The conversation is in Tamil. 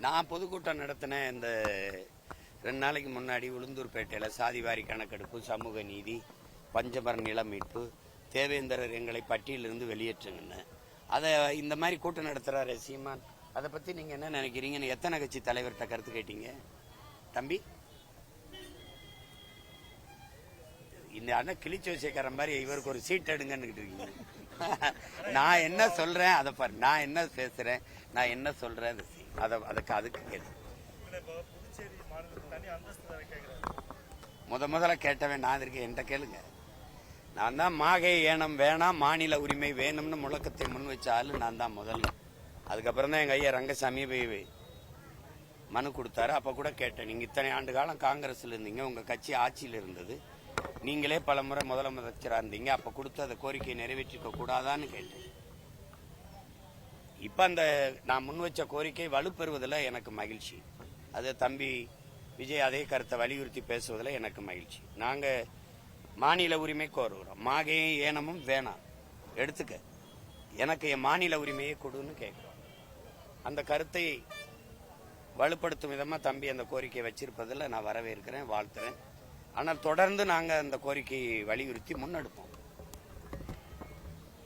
நான் பொதுக்கூட்டம் நடத்தினேன். இந்த 2 நாளைக்கு முன்னாடி உளுந்தூர்பேட்டையில் சாதிவாரி கணக்கெடுப்பு, சமூக நீதி, பஞ்சமர நில மீட்பு, தேவேந்திரர் எங்களை பட்டியலிருந்து வெளியேற்றுங்கன்னு. அதை இந்த மாதிரி கூட்டம் நடத்துறாரு சீமான். அதை பற்றி நீங்கள் என்ன நினைக்கிறீங்கன்னு எத்தனை கட்சி தலைவர்கிட்ட கருத்து கேட்டீங்க தம்பி? இந்த அண்ணன் கிழிச்சு வச்சுக்கிற மாதிரி இவருக்கு ஒரு சீட் எடுங்கன்னு இருக்கீங்க. நான் என்ன சொல்றேன் அதை பாரு, நான் என்ன பேசுறேன், நான் என்ன சொல்றேன் அதுக்கு கேள்வி. முதல்ல கேட்டவன் நான் இருக்கேன், என்கிட்ட கேளுங்க. நான் தான் மாகை ஏனம் வேணாம், மாநில உரிமை வேணும்னு முழக்கத்தை முன் வச்ச ஆளு நான் தான் முதல்ல. அதுக்கப்புறம் தான் எங்க ஐயா ரங்கசாமி போய் மனு கொடுத்தாரு. அப்ப கூட கேட்டேன், நீங்க இத்தனை ஆண்டு காலம் காங்கிரஸ்ல இருந்தீங்க, உங்க கட்சி ஆட்சியில் இருந்தது, நீங்களே பல முறை முதலமைச்சரா இருந்தீங்க, அப்ப கொடுத்து அந்த கோரிக்கையை நிறைவேற்றிக்க கூடாதான்னு கேட்டேன். இப்ப அந்த நான் முன் வச்ச கோரிக்கை வலுப்பெறுவதில் எனக்கு மகிழ்ச்சி. அது தம்பி விஜய் அதே கருத்தை வலியுறுத்தி பேசுவதில் எனக்கு மகிழ்ச்சி. நாங்க மாநில உரிமை கோருகிறோம். மாகையும் ஏனமும் வேணாம், எடுத்துக்க, எனக்கு என் மாநில உரிமையை கொடுன்னு கேட்கிறோம். அந்த கருத்தை வலுப்படுத்தும் விதமா தம்பி அந்த கோரிக்கையை வச்சிருப்பதில் நான் வரவேற்கிறேன், வாழ்த்துறேன். ஆனால் தொடர்ந்து நாங்கள் அந்த கோரிக்கையை வலியுறுத்தி முன்னெடுப்போம்.